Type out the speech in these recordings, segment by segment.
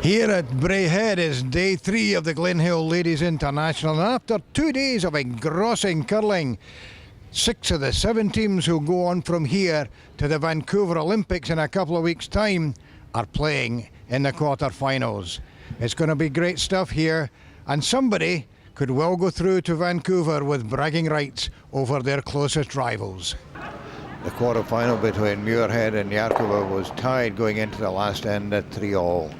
Here at Braehead is day 3 of the Glynhill Ladies International, and after 2 days of engrossing curling, 6 of the 7 teams who go on from here to the Vancouver Olympics in a couple of weeks' time are playing in the quarter-finals. It's going to be great stuff here, and somebody could well go through to Vancouver with bragging rights over their closest rivals. The quarter-final between Muirhead and Yarkova was tied going into the last end at 3-all.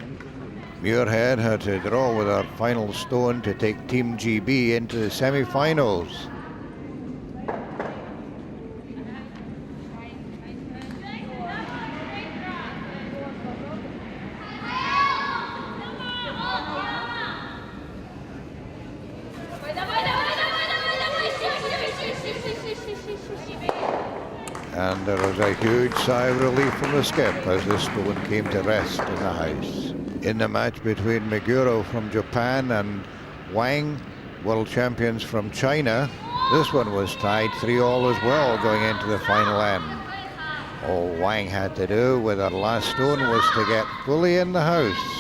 Muirhead had to draw with her final stone to take Team GB into the semi-finals. And there was a huge sigh of relief from the skip as the stone came to rest in the house. In the match between Meguro from Japan and Wang, world champions from China, this one was tied 3-all as well going into the final end. All Wang had to do with her last stone was to get fully in the house.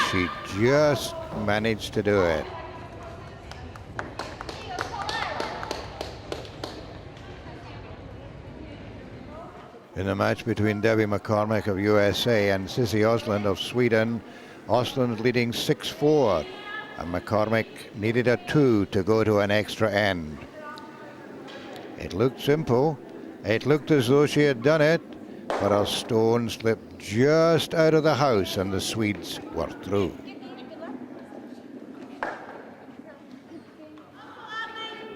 She just managed to do it. In the match between Debbie McCormick of USA and Cissi Osland of Sweden, Osland leading 6-4, and McCormick needed a 2 to go to an extra end. It looked simple. It looked as though she had done it, but her stone slipped just out of the house and the Swedes were through.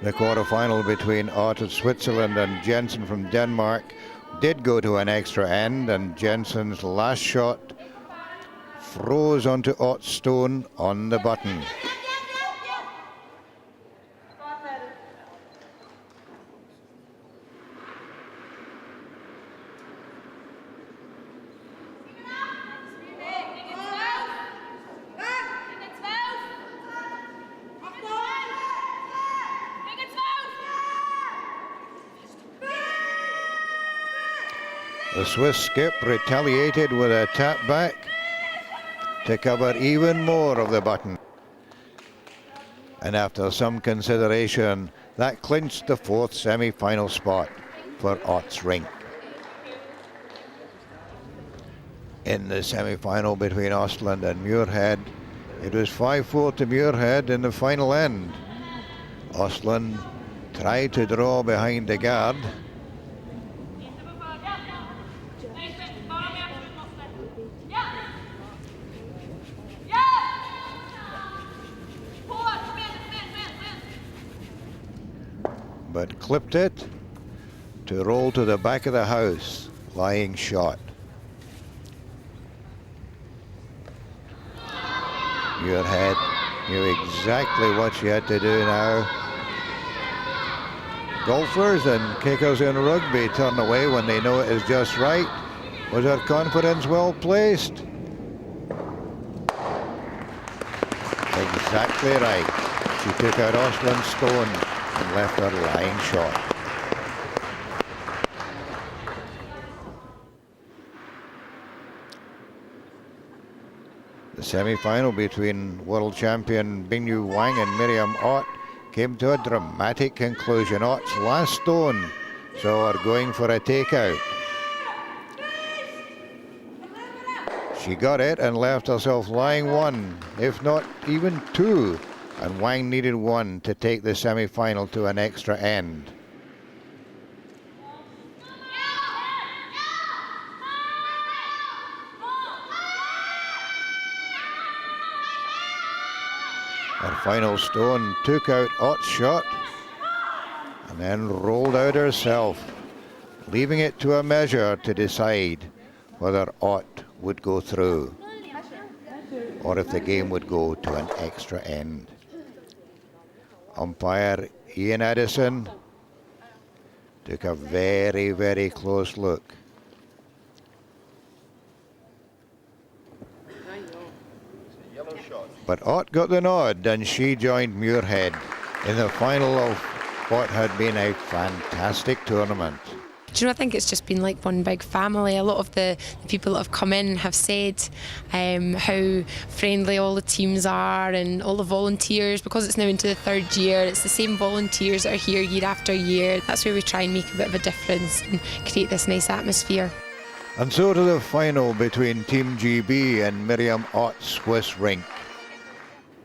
The quarter-final between Ott of Switzerland and Jensen from Denmark did go to an extra end, and Jensen's last shot froze onto Ott's stone on the button. The Swiss skip retaliated with a tap back to cover even more of the button. And after some consideration, that clinched the 4th semi-final spot for Ott's rink. In the semi-final between Osland and Muirhead, it was 5-4 to Muirhead in the final end. Osland tried to draw behind the guard, but clipped it to roll to the back of the house, lying shot. Muirhead knew exactly what she had to do now. Golfers and kickers in rugby turn away when they know it is just right. Was her confidence well placed? Exactly right. She took out Osland's stone and left her lying short. The semi-final between world champion Bingyu Wang and Miriam Ott came to a dramatic conclusion. Ott's last stone saw her going for a takeout. She got it and left herself lying 1, if not even 2. And Wang needed 1 to take the semi-final to an extra end. Her final stone took out Ott's shot and then rolled out herself, leaving it to a measure to decide whether Ott would go through or if the game would go to an extra end. Umpire Ian Addison took a very, very close look. Yellow shot. But Ott got the nod and she joined Muirhead in the final of what had been a fantastic tournament. Do you know, I think it's just been like one big family. A lot of the people that have come in have said how friendly all the teams are and all the volunteers, because it's now into the third year, it's the same volunteers that are here year after year. That's where we try and make a bit of a difference and create this nice atmosphere. And so to the final between Team GB and Miriam Ott's Swiss rink.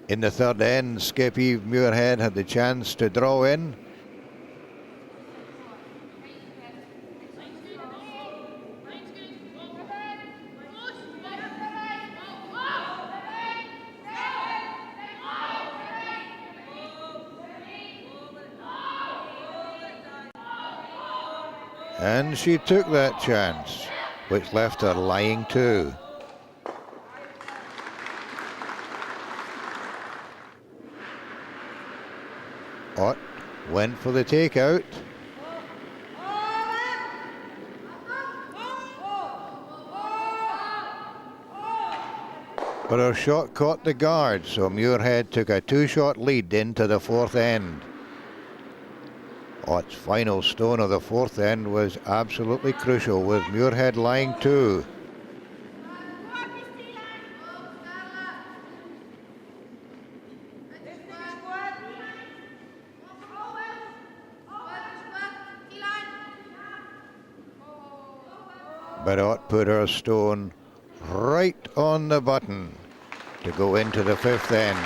In the third end, Skip Eve Muirhead had the chance to draw in. And she took that chance, which left her lying two. Ott went for the takeout. But her shot caught the guard, so Muirhead took a two-shot lead into the fourth end. Ott's final stone of the fourth end was absolutely crucial, with Muirhead lying two. But Ott put her stone right on the button to go into the fifth end,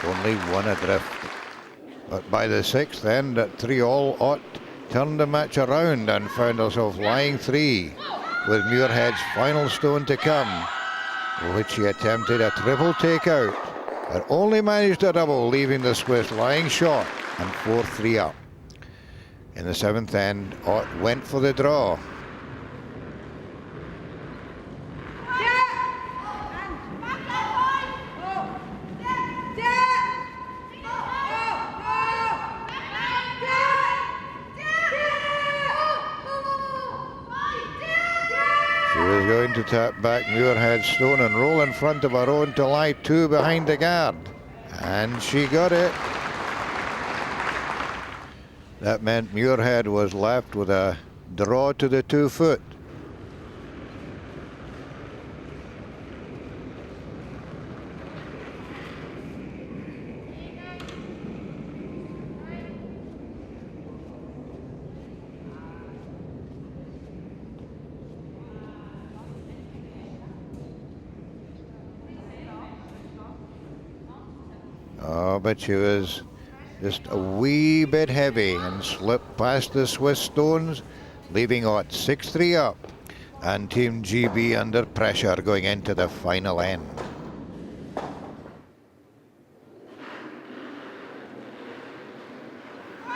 only one adrift. But by the sixth end at 3-all, Ott turned the match around and found herself lying three, with Muirhead's final stone to come, which she attempted a triple takeout, but only managed a double, leaving the Swiss lying short and 4-3 up. In the seventh end, Ott went for the draw. She was going to tap back Muirhead's stone and roll in front of her own to lie two behind the guard. And she got it. That meant Muirhead was left with a draw to the 2 foot. Oh, but she was just a wee bit heavy and slipped past the Swiss stones, leaving Ott 6-3 up, and Team GB under pressure going into the final end.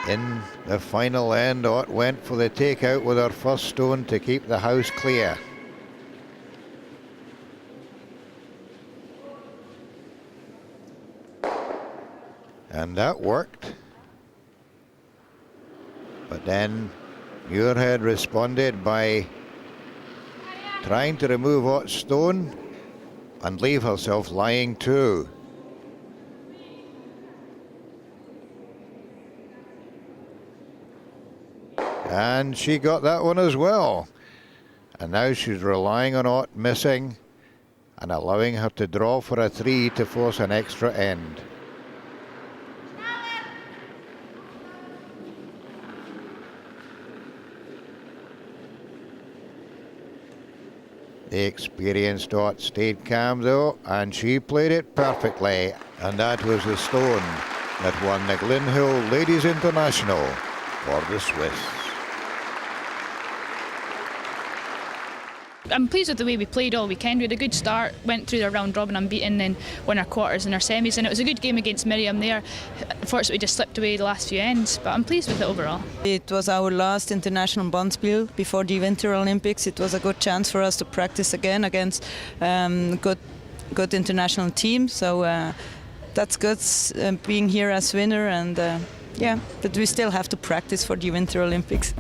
In the final end, Ott went for the takeout with her first stone to keep the house clear. And that worked. But then Muirhead responded by trying to remove Ott's stone and leave herself lying two. And she got that one as well. And now she's relying on Ott missing and allowing her to draw for a 3 to force an extra end. The experienced Ott stayed calm though, and she played it perfectly. And that was the stone that won the Glynhill Ladies International for the Swiss. I'm pleased with the way we played all weekend. We had a good start, went through the round robin unbeaten, then won our quarters and our semis, and it was a good game against Miriam there. Unfortunately, we just slipped away the last few ends, but I'm pleased with it overall. It was our last international bonspiel before the Winter Olympics. It was a good chance for us to practice again against good international team. So that's good being here as winner, and yeah, but we still have to practice for the Winter Olympics.